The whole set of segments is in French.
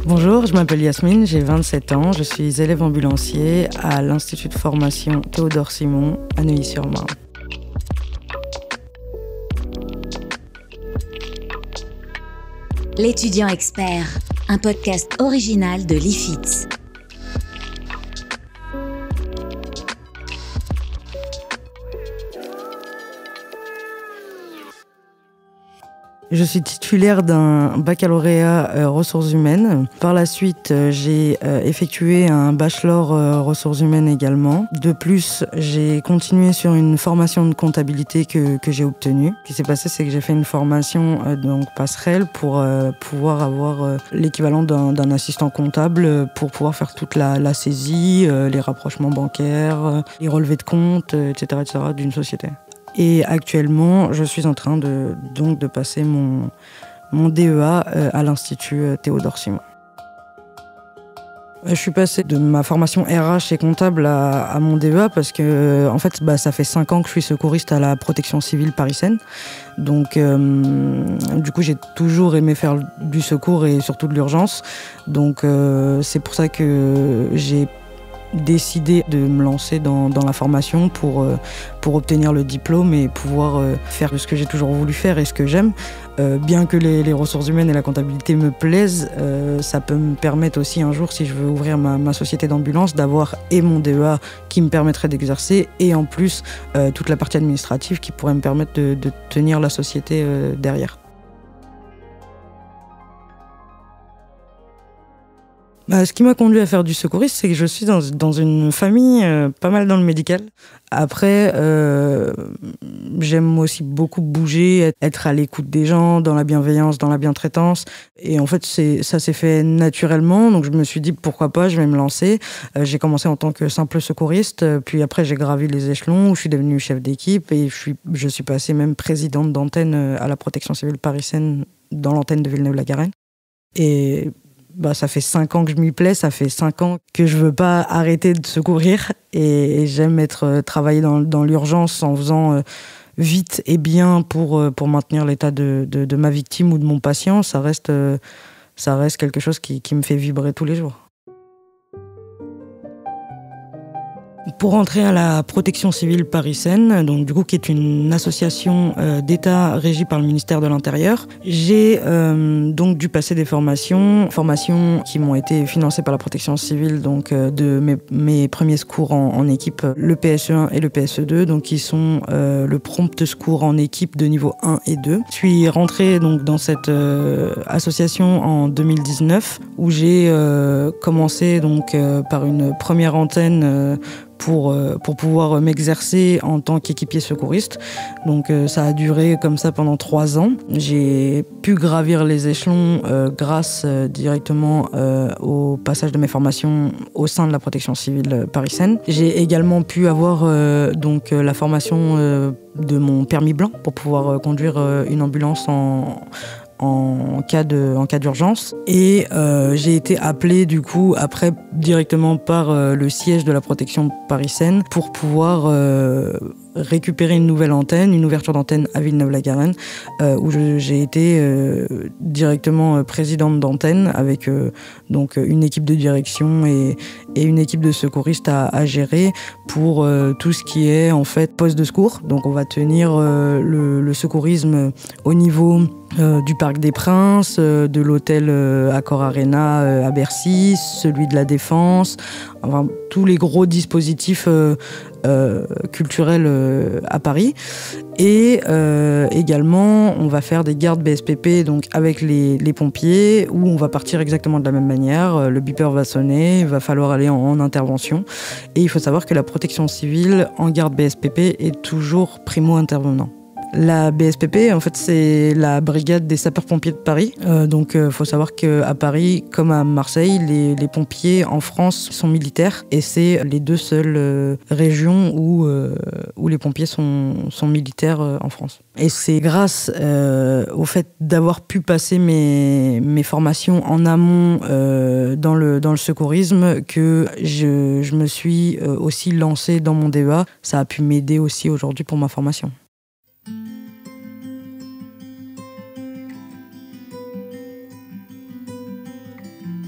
Bonjour, je m'appelle Yasmine, j'ai 27 ans, je suis élève ambulancier à l'Institut de formation Théodore Simon à Neuilly-sur-Marne. L'étudiant expert, un podcast original de l'IFITS. Je suis titulaire d'un baccalauréat ressources humaines. Par la suite, j'ai effectué un bachelor ressources humaines également. De plus, j'ai continué sur une formation de comptabilité que j'ai obtenue. Ce qui s'est passé, c'est que j'ai fait une formation donc passerelle pour pouvoir avoir l'équivalent d'un assistant comptable pour pouvoir faire toute la saisie, les rapprochements bancaires, les relevés de comptes, etc., d'une société. Et actuellement, je suis en train de passer mon DEA à l'Institut Théodore Simon. Je suis passée de ma formation RH et comptable à mon DEA parce que en fait, ça fait 5 ans que je suis secouriste à la protection civile parisienne. Donc, du coup, j'ai toujours aimé faire du secours et surtout de l'urgence. Donc, c'est pour ça que j'ai décidé de me lancer dans la formation pour obtenir le diplôme et pouvoir faire ce que j'ai toujours voulu faire et ce que j'aime. Bien que les ressources humaines et la comptabilité me plaisent, ça peut me permettre aussi un jour, si je veux ouvrir ma société d'ambulance, d'avoir et mon DEA qui me permettrait d'exercer et en plus toute la partie administrative qui pourrait me permettre de tenir la société derrière. Ce qui m'a conduit à faire du secouriste, c'est que je suis dans une famille pas mal dans le médical. Après, j'aime aussi beaucoup bouger, être à l'écoute des gens, dans la bienveillance, dans la bientraitance. Et en fait, ça s'est fait naturellement. Donc je me suis dit, pourquoi pas, je vais me lancer. J'ai commencé en tant que simple secouriste. Puis après, j'ai gravi les échelons où je suis devenue chef d'équipe. Et je suis passée même présidente d'antenne à la protection civile parisienne dans l'antenne de Villeneuve-la-Garenne. Et ça fait 5 ans que je m'y plais, ça fait 5 ans que je veux pas arrêter de secourir et j'aime travailler dans l'urgence en faisant vite et bien pour maintenir l'état de ma victime ou de mon patient. Ça reste quelque chose qui me fait vibrer tous les jours. Pour entrer à la protection civile parisienne, donc du coup qui est une association d'État régie par le ministère de l'Intérieur, j'ai donc dû passer des formations qui m'ont été financées par la protection civile, donc de mes premiers secours en équipe, le PSE1 et le PSE2, donc qui sont le prompt secours en équipe de niveau 1 et 2. Je suis rentrée donc dans cette association en 2019 où j'ai commencé donc par une première antenne pour pouvoir m'exercer en tant qu'équipier secouriste. Donc ça a duré comme ça pendant 3 ans. J'ai pu gravir les échelons grâce directement au passage de mes formations au sein de la protection civile parisienne. J'ai également pu avoir donc la formation de mon permis blanc pour pouvoir conduire une ambulance en cas d'urgence. Et j'ai été appelée du coup après directement par le siège de la protection parisienne pour pouvoir récupérer une nouvelle antenne, une ouverture d'antenne à Villeneuve-la-Garenne, où j'ai été directement présidente d'antenne avec donc une équipe de direction et une équipe de secouristes à gérer pour tout ce qui est en fait poste de secours. Donc on va tenir le secourisme au niveau du Parc des Princes, de l'hôtel Accor Arena à Bercy, celui de la Défense, enfin tous les gros dispositifs culturels à Paris. Et également, on va faire des gardes BSPP donc avec les pompiers, où on va partir exactement de la même manière. Le beeper va sonner, il va falloir aller en intervention. Et il faut savoir que la protection civile en garde BSPP est toujours primo-intervenant. La BSPP, en fait, c'est la brigade des sapeurs-pompiers de Paris. Donc, faut savoir qu'à Paris, comme à Marseille, les pompiers en France sont militaires. Et c'est les 2 seules régions où les pompiers sont militaires en France. Et c'est grâce au fait d'avoir pu passer mes formations en amont dans le secourisme que je me suis aussi lancée dans mon DEA. Ça a pu m'aider aussi aujourd'hui pour ma formation.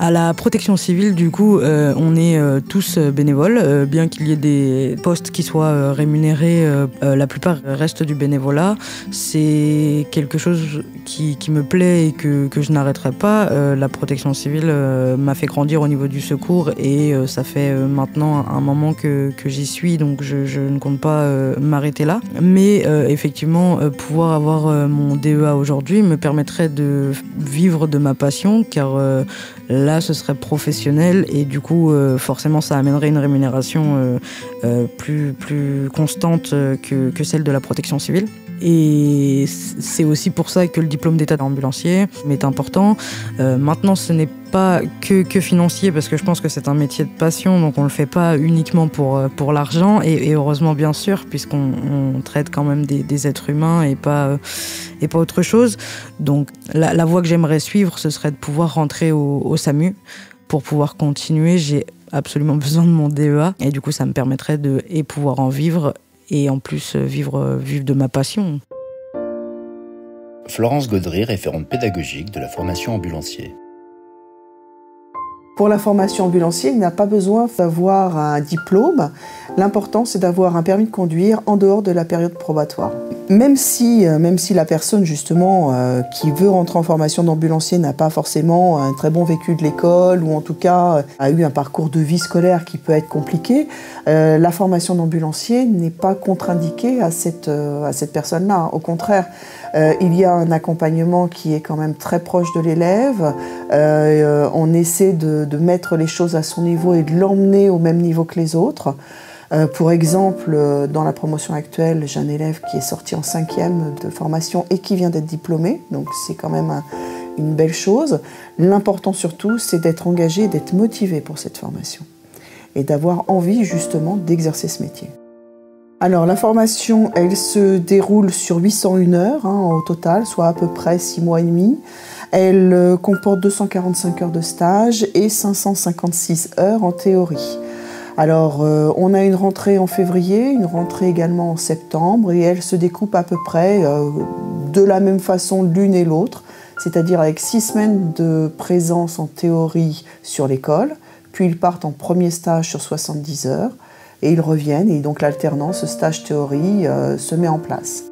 À la protection civile, du coup, on est tous bénévoles, bien qu'il y ait des postes qui soient rémunérés, la plupart restent du bénévolat. C'est quelque chose qui me plaît et que je n'arrêterai pas. La protection civile m'a fait grandir au niveau du secours et ça fait maintenant un moment que j'y suis, donc je ne compte pas m'arrêter là. Mais effectivement, pouvoir avoir mon DEA aujourd'hui me permettrait de vivre de ma passion, car là, ce serait professionnel et du coup, forcément, ça amènerait une rémunération plus constante que celle de la protection civile. Et c'est aussi pour ça que le diplôme d'état d'ambulancier est important. Maintenant, ce n'est pas que financier, parce que je pense que c'est un métier de passion, donc on le fait pas uniquement pour l'argent, et heureusement bien sûr, puisqu'on traite quand même des êtres humains et pas autre chose. Donc la voie que j'aimerais suivre, ce serait de pouvoir rentrer au SAMU pour pouvoir continuer. J'ai absolument besoin de mon DEA, et du coup ça me permettrait de pouvoir en vivre et en plus vivre de ma passion. Florence Gaudry, référente pédagogique de la formation ambulancier. Pour la formation ambulancier, il n'a pas besoin d'avoir un diplôme. L'important, c'est d'avoir un permis de conduire en dehors de la période probatoire. Même si la personne, justement, qui veut rentrer en formation d'ambulancier n'a pas forcément un très bon vécu de l'école, ou en tout cas a eu un parcours de vie scolaire qui peut être compliqué, la formation d'ambulancier n'est pas contre-indiquée à cette personne-là. Au contraire, il y a un accompagnement qui est quand même très proche de l'élève. On essaie de mettre les choses à son niveau et de l'emmener au même niveau que les autres. Pour exemple, dans la promotion actuelle, j'ai un élève qui est sorti en 5e de formation et qui vient d'être diplômé, donc c'est quand même une belle chose. L'important surtout, c'est d'être engagé, d'être motivé pour cette formation et d'avoir envie justement d'exercer ce métier. Alors la formation, elle se déroule sur 801 heures au total, soit à peu près 6 mois et demi. Elle comporte 245 heures de stage et 556 heures en théorie. Alors, on a une rentrée en février, une rentrée également en septembre, et elle se découpe à peu près de la même façon l'une et l'autre, c'est-à-dire avec 6 semaines de présence en théorie sur l'école, puis ils partent en premier stage sur 70 heures, et ils reviennent, et donc l'alternance stage-théorie se met en place.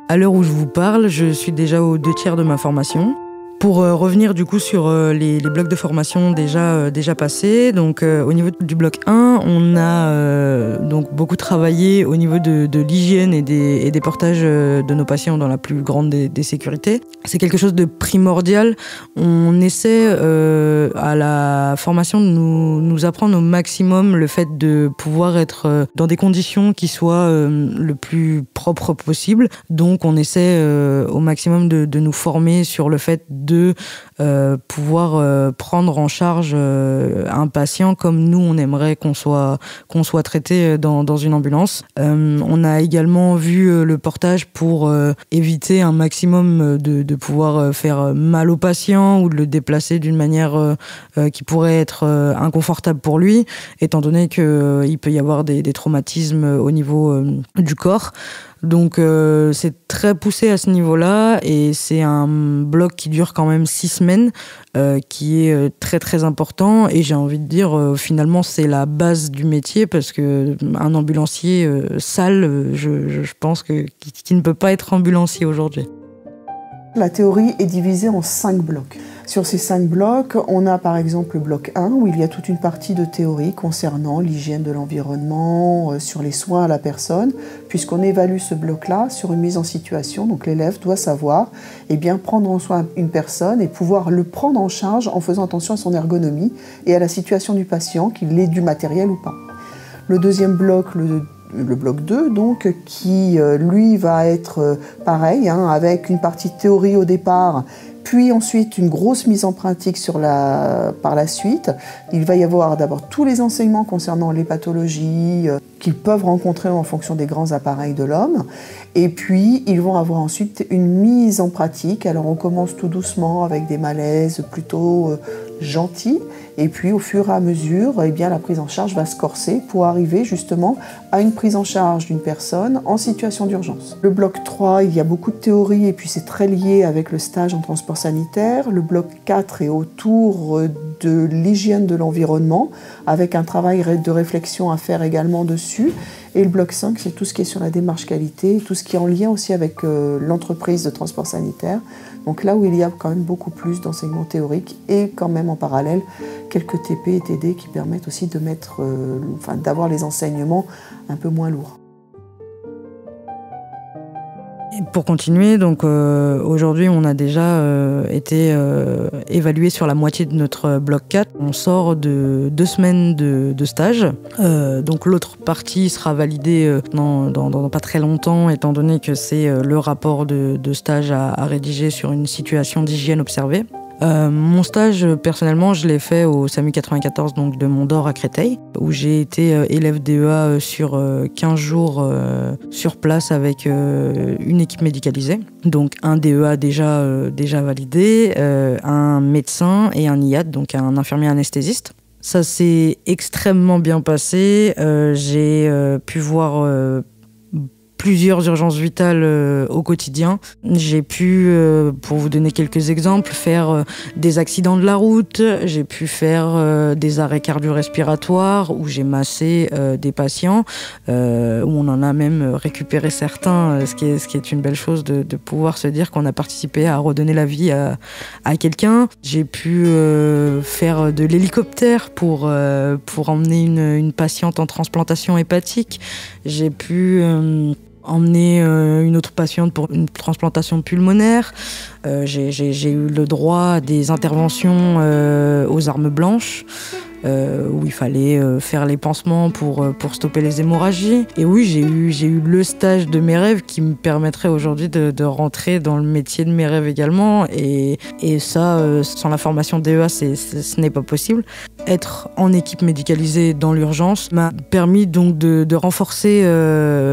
À l'heure où je vous parle, je suis déjà aux 2/3 de ma formation. Pour revenir du coup sur les blocs de formation déjà passés, donc au niveau du bloc 1, on a donc beaucoup travaillé au niveau de l'hygiène et des portages de nos patients dans la plus grande des sécurités. C'est quelque chose de primordial. On essaie à la formation de nous apprendre au maximum le fait de pouvoir être dans des conditions qui soient le plus propres possible. Donc on essaie au maximum de nous former sur le fait de pouvoir prendre en charge un patient comme nous on aimerait qu'on soit traité dans une ambulance. On a également vu le portage pour éviter un maximum de pouvoir faire mal au patient ou de le déplacer d'une manière qui pourrait être inconfortable pour lui, étant donné qu'il peut y avoir des traumatismes au niveau du corps. Donc c'est très poussé à ce niveau-là, et c'est un bloc qui dure quand même 6 semaines, qui est très très important, et j'ai envie de dire finalement c'est la base du métier, parce que un ambulancier sale, je pense qu'il ne peut pas être ambulancier aujourd'hui. La théorie est divisée en 5 blocs. Sur ces 5 blocs, on a par exemple le bloc 1 où il y a toute une partie de théorie concernant l'hygiène de l'environnement, sur les soins à la personne, puisqu'on évalue ce bloc-là sur une mise en situation. Donc l'élève doit savoir prendre en soin une personne et pouvoir le prendre en charge en faisant attention à son ergonomie et à la situation du patient, qu'il ait du matériel ou pas. Le deuxième bloc, le bloc 2, donc, qui lui va être pareil, avec une partie théorie au départ, puis ensuite une grosse mise en pratique par la suite. Il va y avoir d'abord tous les enseignements concernant les pathologies qu'ils peuvent rencontrer en fonction des grands appareils de l'homme. Et puis, ils vont avoir ensuite une mise en pratique. Alors, on commence tout doucement avec des malaises plutôt gentil. Et puis au fur et à mesure, eh bien, la prise en charge va se corser pour arriver justement à une prise en charge d'une personne en situation d'urgence. Le bloc 3, il y a beaucoup de théorie et puis c'est très lié avec le stage en transport sanitaire. Le bloc 4 est autour de l'hygiène de l'environnement avec un travail de réflexion à faire également dessus. Et le bloc 5, c'est tout ce qui est sur la démarche qualité, tout ce qui est en lien aussi avec l'entreprise de transport sanitaire. Donc là où il y a quand même beaucoup plus d'enseignements théoriques et quand même en parallèle quelques TP et TD qui permettent aussi de d'avoir les enseignements un peu moins lourds. Et pour continuer, donc aujourd'hui on a déjà été évalué sur la moitié de notre bloc 4. On sort de 2 semaines de stage. Donc l'autre partie sera validée dans pas très longtemps, étant donné que c'est le rapport de stage à rédiger sur une situation d'hygiène observée. Mon stage, personnellement, je l'ai fait au SAMU 94, donc de Mont-d'Or à Créteil, où j'ai été élève DEA sur 15 jours sur place avec une équipe médicalisée. Donc un DEA déjà validé, un médecin et un IAD, donc un infirmier anesthésiste. Ça s'est extrêmement bien passé. J'ai pu voir plusieurs urgences vitales au quotidien. J'ai pu, pour vous donner quelques exemples, faire des accidents de la route, j'ai pu faire des arrêts cardio-respiratoires où j'ai massé des patients, où on en a même récupéré certains, ce qui est une belle chose de pouvoir se dire qu'on a participé à redonner la vie à quelqu'un. J'ai pu faire de l'hélicoptère pour emmener une patiente en transplantation hépatique. J'ai pu emmener une autre patiente pour une transplantation pulmonaire. J'ai eu le droit à des interventions aux armes blanches, où il fallait faire les pansements pour stopper les hémorragies. Et oui, j'ai eu le stage de mes rêves qui me permettrait aujourd'hui de rentrer dans le métier de mes rêves également. Et ça, sans la formation DEA, ce n'est pas possible. Être en équipe médicalisée dans l'urgence m'a permis donc de renforcer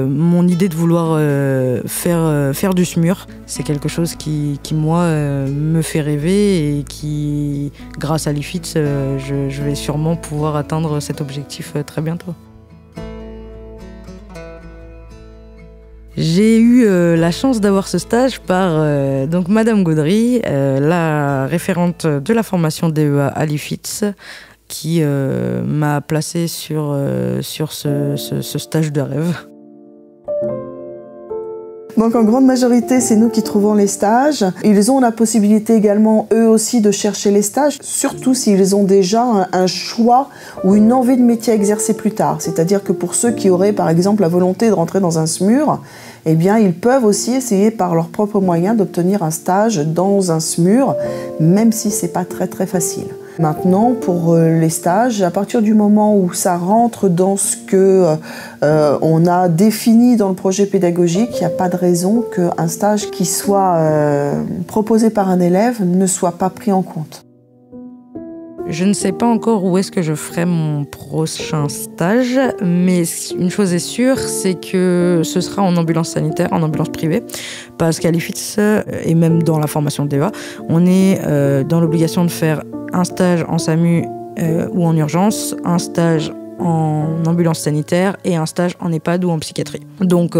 mon idée de vouloir faire du SMUR. C'est quelque chose qui moi, me fait rêver et qui, grâce à l'IFITS, je vais sûrement pouvoir atteindre cet objectif très bientôt. J'ai eu la chance d'avoir ce stage par donc Madame Gaudry, la référente de la formation DEA à l'IFITS, qui m'a placée sur ce stage de rêve. Donc en grande majorité, c'est nous qui trouvons les stages. Ils ont la possibilité également, eux aussi, de chercher les stages, surtout s'ils ont déjà un choix ou une envie de métier à exercer plus tard. C'est-à-dire que pour ceux qui auraient, par exemple, la volonté de rentrer dans un SMUR, eh bien, ils peuvent aussi essayer par leurs propres moyens d'obtenir un stage dans un SMUR, même si c'est pas très très facile. Maintenant, pour les stages, à partir du moment où ça rentre dans ce que on a défini dans le projet pédagogique, il n'y a pas de raison qu'un stage qui soit proposé par un élève ne soit pas pris en compte. Je ne sais pas encore où est-ce que je ferai mon prochain stage, mais une chose est sûre, c'est que ce sera en ambulance sanitaire, en ambulance privée, parce qu'à l'IFITS, et même dans la formation DEA, on est dans l'obligation de faire un stage en SAMU ou en urgence, un stage en ambulance sanitaire et un stage en EHPAD ou en psychiatrie. Donc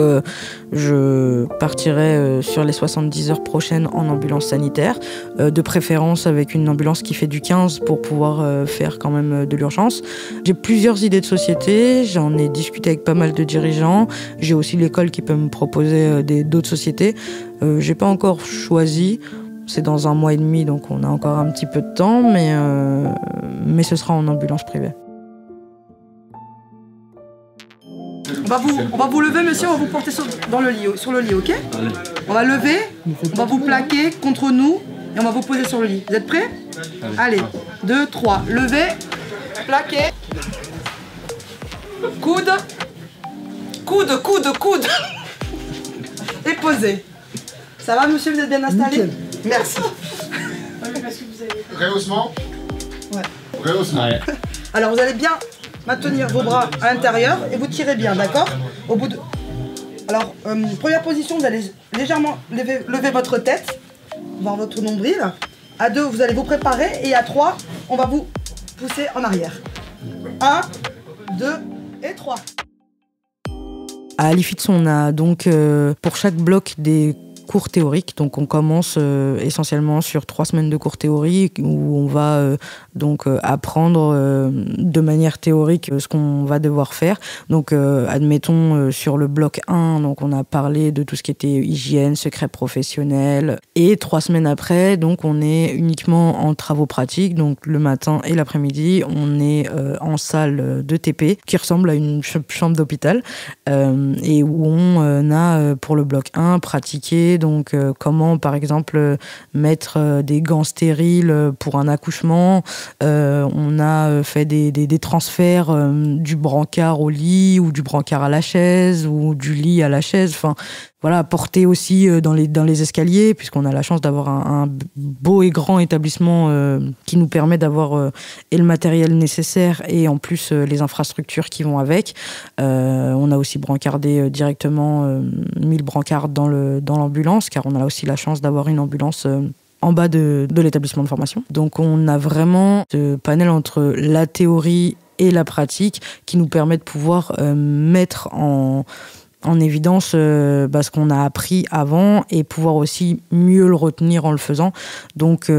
je partirai sur les 70 heures prochaines en ambulance sanitaire, de préférence avec une ambulance qui fait du 15 pour pouvoir faire quand même de l'urgence. J'ai plusieurs idées de société, j'en ai discuté avec pas mal de dirigeants, j'ai aussi l'école qui peut me proposer d'autres sociétés. J'ai pas encore choisi. C'est dans 1 mois et demi, donc on a encore un petit peu de temps, mais ce sera en ambulance privée. On va vous lever, monsieur, on va vous porter sur le lit, ok? On va lever, on va vous plaquer contre nous et on va vous poser sur le lit. Vous êtes prêts? Allez, 2, 3, levez, plaquez, coude, coude, et posez. Ça va, monsieur, vous êtes bien installé? Nickel. Merci. Rehaussement? Ouais. Rehaussement. Ouais. Alors, vous allez bien maintenir vos bras à l'intérieur et vous tirez bien, d'accord? Au bout de... Alors, première position, vous allez légèrement lever votre tête, voir votre nombril, À 2, vous allez vous préparer. Et à 3, on va vous pousser en arrière. 1, 2 et 3. À Alifits, on a donc pour chaque bloc des cours théoriques. Donc on commence essentiellement sur 3 semaines de cours théoriques où on va apprendre de manière théorique ce qu'on va devoir faire. Donc admettons sur le bloc 1, donc on a parlé de tout ce qui était hygiène, secret professionnel. Et 3 semaines après, donc on est uniquement en travaux pratiques. Donc le matin et l'après-midi, on est en salle de TP qui ressemble à une chambre d'hôpital et où on a pour le bloc 1 pratiqué donc comment par exemple mettre des gants stériles pour un accouchement. On a fait des transferts du brancard au lit ou du brancard à la chaise ou du lit à la chaise. Enfin voilà, porter aussi dans les escaliers, puisqu'on a la chance d'avoir un beau et grand établissement qui nous permet d'avoir et le matériel nécessaire et en plus les infrastructures qui vont avec. On a aussi brancardé directement 1000 brancards dans l'ambulance, car on a aussi la chance d'avoir une ambulance en bas de l'établissement de formation. Donc on a vraiment ce panel entre la théorie et la pratique qui nous permet de pouvoir mettre en évidence ce qu'on a appris avant et pouvoir aussi mieux le retenir en le faisant. Donc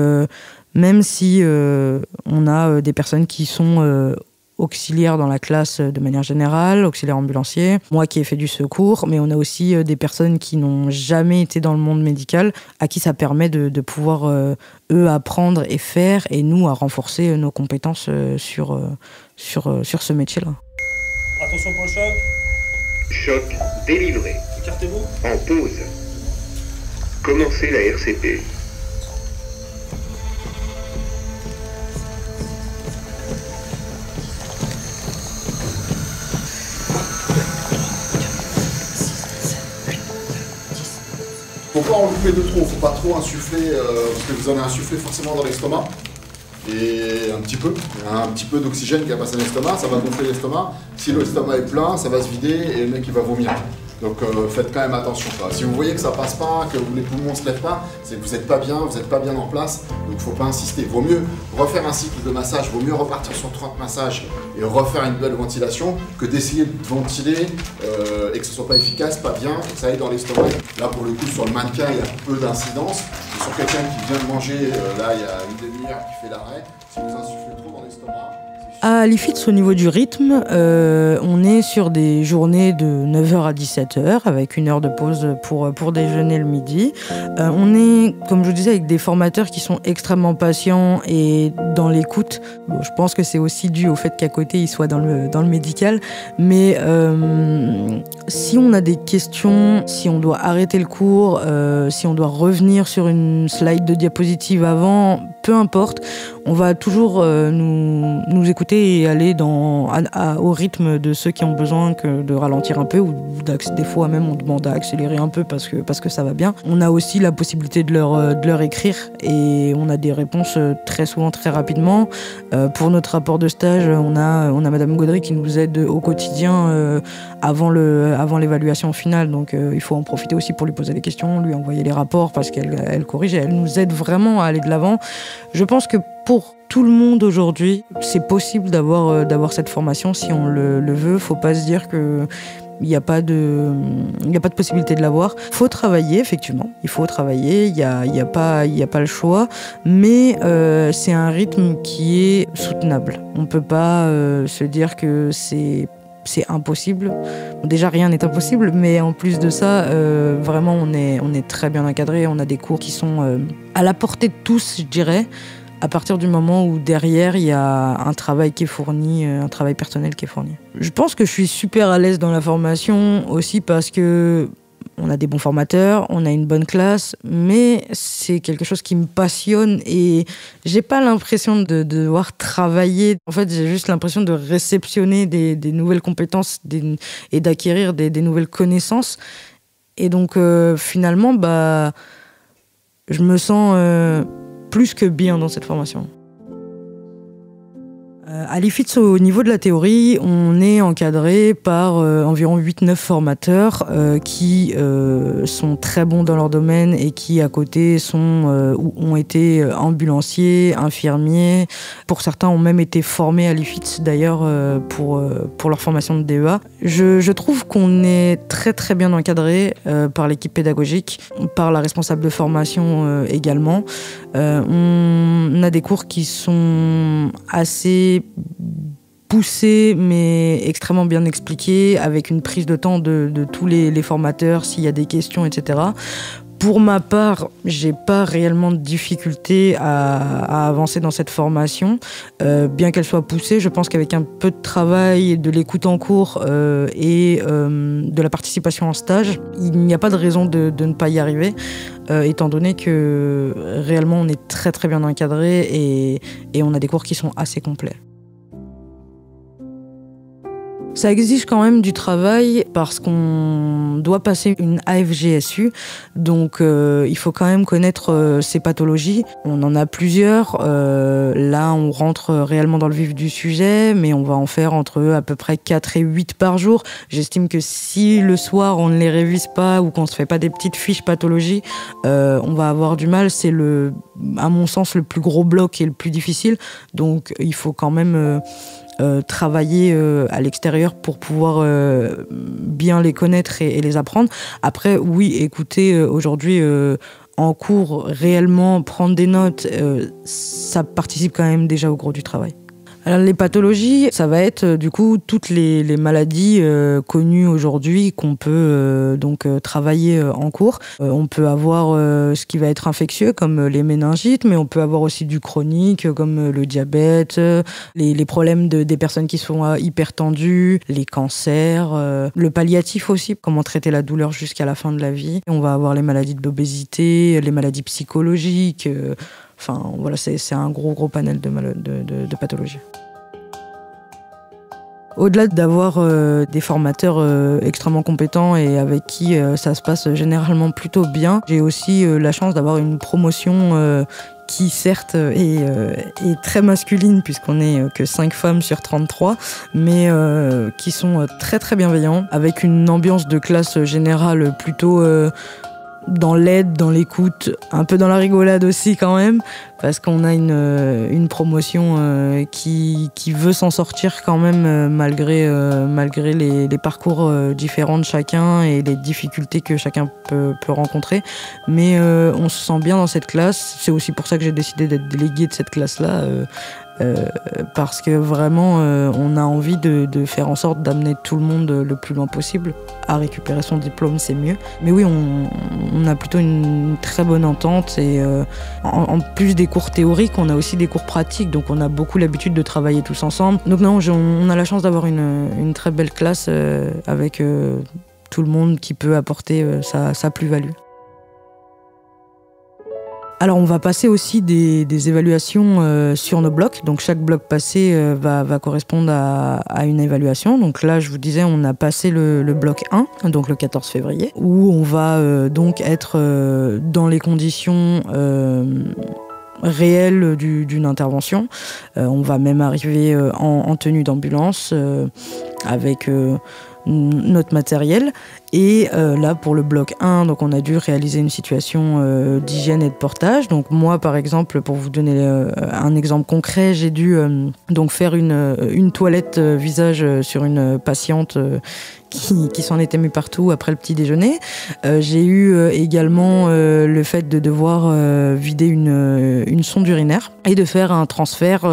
même si on a des personnes qui sont auxiliaires dans la classe de manière générale, auxiliaires ambulanciers, moi qui ai fait du secours, mais on a aussi des personnes qui n'ont jamais été dans le monde médical, à qui ça permet de pouvoir eux apprendre et faire, et nous à renforcer nos compétences sur ce métier-là. Attention pour le choc. Choc délivré. Écartez-vous. En pause. Commencez la RCP. Faut pas en louper de trop, faut pas trop insuffler, parce que vous en avez insufflé forcément dans l'estomac. Et un petit peu d'oxygène qui va passer dans l'estomac, ça va gonfler l'estomac. Si l'estomac est plein, ça va se vider et le mec il va vomir. Donc faites quand même attention. Si vous voyez que ça passe pas, que les poumons ne se lèvent pas, c'est que vous n'êtes pas bien en place. Donc faut pas insister. Vaut mieux refaire un cycle de massage, vaut mieux repartir sur 30 massages et refaire une belle ventilation que d'essayer de ventiler et que ce soit pas efficace, pas bien, et que ça aille dans l'estomac. Là pour le coup sur le mannequin il y a peu d'incidence. Et sur quelqu'un qui vient de manger, là il y a une demi-heure qui fait l'arrêt, si vous insufflez trop dans l'estomac. À Alifits, au niveau du rythme, on est sur des journées de 9h à 17h, avec 1 heure de pause pour déjeuner le midi. On est, comme je vous disais, avec des formateurs qui sont extrêmement patients et dans l'écoute. Bon, je pense que c'est aussi dû au fait qu'à côté, ils soient dans le médical. Mais si on a des questions, si on doit arrêter le cours, si on doit revenir sur une slide de diapositive avant, peu importe, on va toujours nous écouter et aller au rythme de ceux qui ont besoin de ralentir un peu, ou des fois même on demande à accélérer un peu parce que ça va bien. On a aussi la possibilité de leur écrire et on a des réponses très souvent très rapidement. Pour notre rapport de stage, on a Madame Gaudry qui nous aide au quotidien avant l'évaluation finale, donc il faut en profiter aussi pour lui poser des questions, lui envoyer les rapports parce qu'elle corrige et elle nous aide vraiment à aller de l'avant. Je pense que pour tout le monde aujourd'hui, c'est possible d'avoir cette formation si on le veut. Faut pas se dire que il n'y a pas de possibilité de l'avoir. Faut travailler, effectivement. Il faut travailler. Il y a pas le choix. Mais c'est un rythme qui est soutenable. On peut pas se dire que c'est impossible. Bon, déjà, rien n'est impossible, mais en plus de ça, vraiment, on est très bien encadré. On a des cours qui sont à la portée de tous, je dirais, à partir du moment où derrière, il y a un travail qui est fourni, un travail personnel qui est fourni. Je pense que je suis super à l'aise dans la formation aussi parce que on a des bons formateurs, on a une bonne classe, mais c'est quelque chose qui me passionne et j'ai pas l'impression de devoir travailler. En fait, j'ai juste l'impression de réceptionner des nouvelles compétences et d'acquérir des nouvelles connaissances. Et donc, finalement, je me sens plus que bien dans cette formation. À l'IFITS, au niveau de la théorie, on est encadré par environ 8-9 formateurs qui sont très bons dans leur domaine et qui, à côté, ont été ambulanciers, infirmiers. Pour certains, ont même été formés à l'IFITS, d'ailleurs, pour leur formation de DEA. Je trouve qu'on est très, très bien encadré par l'équipe pédagogique, par la responsable de formation également. On a des cours qui sont assez poussés mais extrêmement bien expliqués, avec une prise de temps de tous les formateurs s'il y a des questions, etc. Pour ma part, j'ai pas réellement de difficulté à avancer dans cette formation, bien qu'elle soit poussée. Je pense qu'avec un peu de travail, de l'écoute en cours et de la participation en stage, il n'y a pas de raison de ne pas y arriver, étant donné que réellement on est très très bien encadré et on a des cours qui sont assez complets. Ça exige quand même du travail parce qu'on doit passer une AFGSU, donc il faut quand même connaître ces pathologies. On en a plusieurs, là on rentre réellement dans le vif du sujet, mais on va en faire entre à peu près 4 et 8 par jour. J'estime que si le soir on ne les révise pas ou qu'on ne se fait pas des petites fiches pathologies, on va avoir du mal. C'est à mon sens le plus gros bloc et le plus difficile, donc il faut quand même travailler à l'extérieur pour pouvoir bien les connaître et les apprendre. Après, oui, écoutez, aujourd'hui, en cours, réellement, prendre des notes, ça participe quand même déjà au gros du travail. Alors, les pathologies, ça va être du coup toutes les maladies connues aujourd'hui qu'on peut travailler en cours. On peut avoir ce qui va être infectieux comme les méningites, mais on peut avoir aussi du chronique comme le diabète, les problèmes des personnes qui sont hypertendues, les cancers, le palliatif aussi, comment traiter la douleur jusqu'à la fin de la vie. On va avoir les maladies de l'obésité, les maladies psychologiques. Enfin, voilà, c'est un gros panel de pathologies. Au-delà d'avoir des formateurs extrêmement compétents et avec qui ça se passe généralement plutôt bien, j'ai aussi la chance d'avoir une promotion qui certes est très masculine puisqu'on n'est que 5 femmes sur 33, mais qui sont très très bienveillants, avec une ambiance de classe générale plutôt dans l'aide, dans l'écoute, un peu dans la rigolade aussi quand même, parce qu'on a une promotion qui veut s'en sortir quand même malgré les parcours différents de chacun et les difficultés que chacun peut rencontrer. Mais on se sent bien dans cette classe. C'est aussi pour ça que j'ai décidé d'être déléguée de cette classe-là. Parce que vraiment on a envie de faire en sorte d'amener tout le monde le plus loin possible à récupérer son diplôme, c'est mieux. Mais oui, on a plutôt une très bonne entente et en plus des cours théoriques, on a aussi des cours pratiques, donc on a beaucoup l'habitude de travailler tous ensemble. Donc non, on a la chance d'avoir une très belle classe avec tout le monde qui peut apporter sa plus-value. Alors on va passer aussi des évaluations sur nos blocs. Donc chaque bloc passé va correspondre à une évaluation. Donc là, je vous disais, on a passé le bloc 1, donc le 14 février, où on va donc être dans les conditions réelles d'une intervention. On va même arriver en tenue d'ambulance avec notre matériel. Et là, pour le bloc 1, donc on a dû réaliser une situation d'hygiène et de portage. Donc moi, par exemple, pour vous donner un exemple concret, j'ai dû donc faire une toilette visage sur une patiente qui s'en était mis partout après le petit déjeuner. J'ai eu également le fait de devoir vider une sonde urinaire et de faire un transfert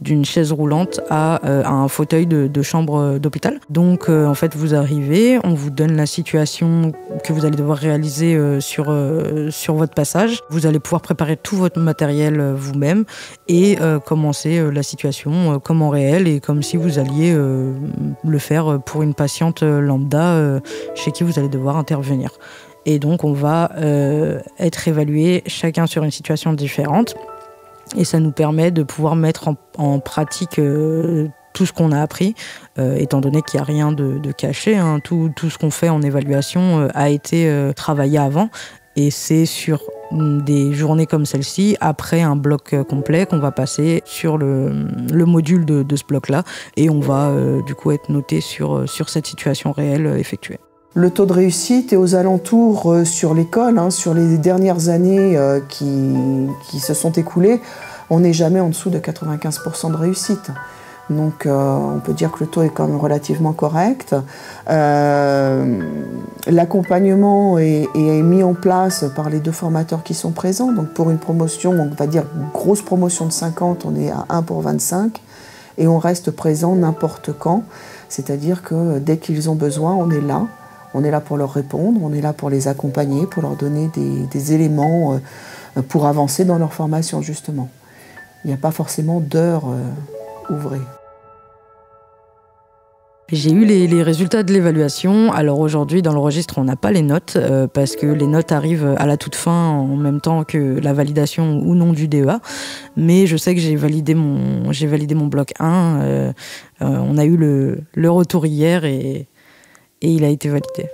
d'une chaise roulante à un fauteuil de chambre d'hôpital. Donc en fait, vous arrivez, on vous donne la situation que vous allez devoir réaliser sur votre passage. Vous allez pouvoir préparer tout votre matériel vous-même et commencer la situation comme en réel et comme si vous alliez le faire pour une patiente lambda chez qui vous allez devoir intervenir. Et donc on va être évalués chacun sur une situation différente et ça nous permet de pouvoir mettre en pratique tout ce qu'on a appris, étant donné qu'il n'y a rien de caché, hein. Tout ce qu'on fait en évaluation a été travaillé avant et c'est sur des journées comme celle-ci après un bloc complet qu'on va passer sur le module de ce bloc-là et on va du coup être noté sur cette situation réelle effectuée. Le taux de réussite est aux alentours sur l'école, sur les dernières années qui se sont écoulées, on n'est jamais en dessous de 95% de réussite. Donc on peut dire que le taux est quand même relativement correct. L'accompagnement est mis en place par les 2 formateurs qui sont présents. Donc pour une promotion, on va dire grosse promotion de 50, on est à 1 pour 25 et on reste présent n'importe quand. C'est-à-dire que dès qu'ils ont besoin, on est là. On est là pour leur répondre, on est là pour les accompagner, pour leur donner des éléments pour avancer dans leur formation justement. Il n'y a pas forcément d'heures ouvrées. J'ai eu les résultats de l'évaluation. Alors aujourd'hui, dans le registre, on n'a pas les notes parce que les notes arrivent à la toute fin en même temps que la validation ou non du DEA. Mais je sais que j'ai validé mon bloc 1. On a eu le retour hier et il a été validé.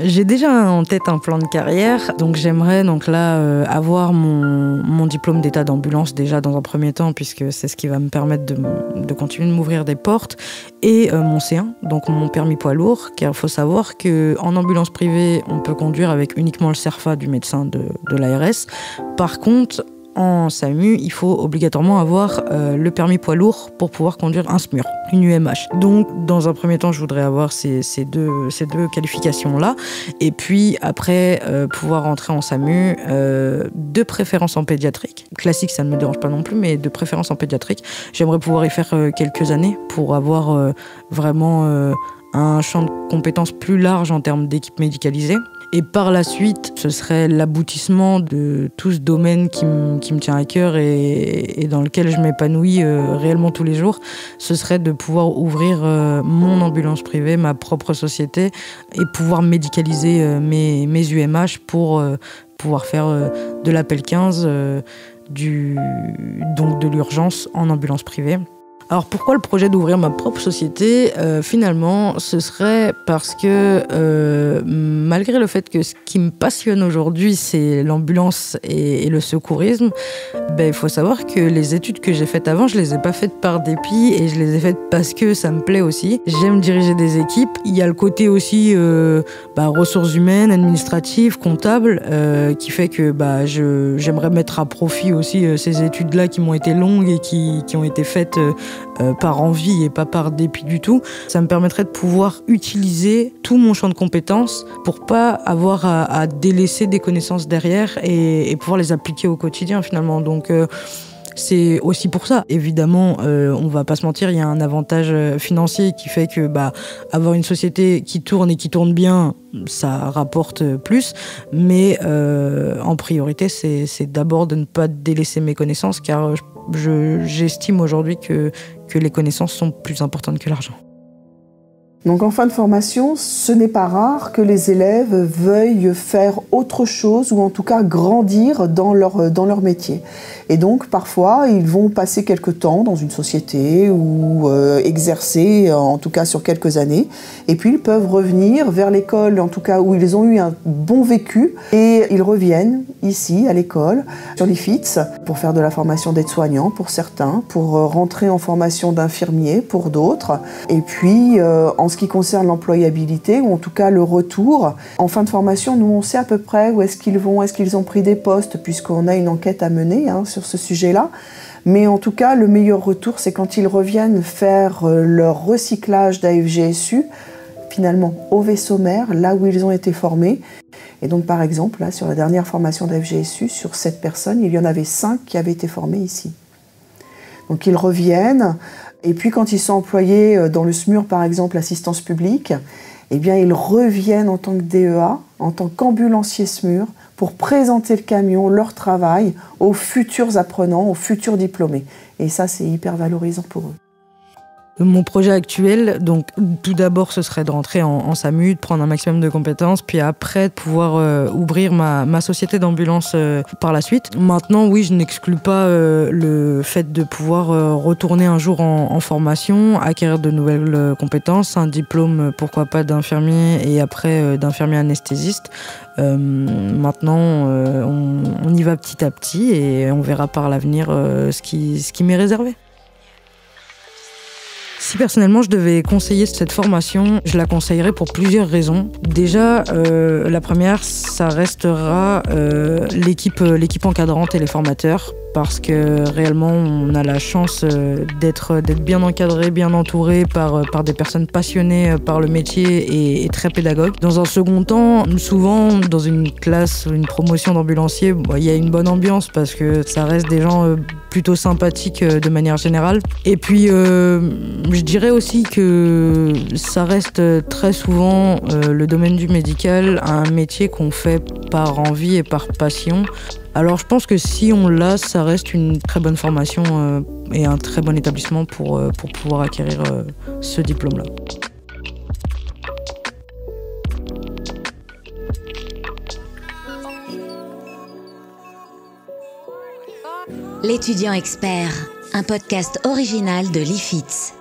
J'ai déjà en tête un plan de carrière, donc j'aimerais avoir mon diplôme d'état d'ambulance déjà dans un premier temps, puisque c'est ce qui va me permettre de continuer de m'ouvrir des portes, et mon C1, donc mon permis poids lourd, car il faut savoir qu'en ambulance privée, on peut conduire avec uniquement le CERFA du médecin de l'ARS. Par contre, en SAMU, il faut obligatoirement avoir le permis poids lourd pour pouvoir conduire un SMUR, une UMH. Donc, dans un premier temps, je voudrais avoir ces deux qualifications-là. Et puis, après, pouvoir rentrer en SAMU, de préférence en pédiatrique. Classique, ça ne me dérange pas non plus, mais de préférence en pédiatrique. J'aimerais pouvoir y faire quelques années pour avoir vraiment un champ de compétences plus large en termes d'équipe médicalisée. Et par la suite, ce serait l'aboutissement de tout ce domaine qui me tient à cœur et dans lequel je m'épanouis réellement tous les jours. Ce serait de pouvoir ouvrir mon ambulance privée, ma propre société, et pouvoir médicaliser mes UMH pour pouvoir faire de l'appel 15, donc de l'urgence en ambulance privée. Alors pourquoi le projet d'ouvrir ma propre société ? Finalement, ce serait parce que malgré le fait que ce qui me passionne aujourd'hui, c'est l'ambulance et le secourisme, il faut savoir que les études que j'ai faites avant, je les ai pas faites par dépit et je les ai faites parce que ça me plaît aussi. J'aime diriger des équipes. Il y a le côté aussi ressources humaines, administratives, comptables, qui fait que j'aimerais mettre à profit aussi ces études-là qui m'ont été longues et qui ont été faites par envie et pas par dépit du tout. Ça me permettrait de pouvoir utiliser tout mon champ de compétences pour pas avoir à délaisser des connaissances derrière et pouvoir les appliquer au quotidien finalement. Donc c'est aussi pour ça. Évidemment, on va pas se mentir, il y a un avantage financier qui fait que avoir une société qui tourne et qui tourne bien, ça rapporte plus. Mais en priorité, c'est d'abord de ne pas délaisser mes connaissances, car j'estime aujourd'hui que les connaissances sont plus importantes que l'argent. Donc en fin de formation, ce n'est pas rare que les élèves veuillent faire autre chose ou en tout cas grandir dans leur métier. Et donc parfois, ils vont passer quelques temps dans une société ou exercer en tout cas sur quelques années. Et puis ils peuvent revenir vers l'école, en tout cas où ils ont eu un bon vécu. Et ils reviennent ici à l'école, sur l'IFITS, pour faire de la formation d'aide-soignant pour certains, pour rentrer en formation d'infirmier pour d'autres. Et puis en ce qui concerne l'employabilité, ou en tout cas le retour, en fin de formation, nous on sait à peu près où est-ce qu'ils vont, est-ce qu'ils ont pris des postes, puisqu'on a une enquête à mener sur ce sujet-là. Mais en tout cas, le meilleur retour, c'est quand ils reviennent faire leur recyclage d'AFGSU, finalement au vaisseau mère, là où ils ont été formés. Et donc par exemple, là, sur la dernière formation d'AFGSU, sur 7 personnes, il y en avait 5 qui avaient été formés ici. Donc ils reviennent. Et puis quand ils sont employés dans le SMUR, par exemple, assistance publique, eh bien ils reviennent en tant que DEA, en tant qu'ambulancier SMUR, pour présenter le camion, leur travail, aux futurs apprenants, aux futurs diplômés. Et ça, c'est hyper valorisant pour eux. Mon projet actuel, donc tout d'abord, ce serait de rentrer en SAMU, de prendre un maximum de compétences, puis après de pouvoir ouvrir ma société d'ambulance par la suite. Maintenant, oui, je n'exclus pas le fait de pouvoir retourner un jour en formation, acquérir de nouvelles compétences, un diplôme, pourquoi pas, d'infirmier et après d'infirmier anesthésiste. Maintenant, on y va petit à petit et on verra par l'avenir ce qui m'est réservé. Si personnellement je devais conseiller cette formation, je la conseillerais pour plusieurs raisons. Déjà, la première, ça restera l'équipe encadrante et les formateurs, parce que réellement on a la chance d'être bien encadré, bien entouré par des personnes passionnées par le métier et très pédagogues. Dans un second temps, souvent dans une classe, une promotion d'ambulancier, il y a une bonne ambiance parce que ça reste des gens plutôt sympathiques de manière générale. Et puis je dirais aussi que ça reste très souvent le domaine du médical, un métier qu'on fait par envie et par passion. Alors je pense que si on l'a, ça reste une très bonne formation et un très bon établissement pour pouvoir acquérir ce diplôme-là. L'étudiant expert, un podcast original de l'IFITS.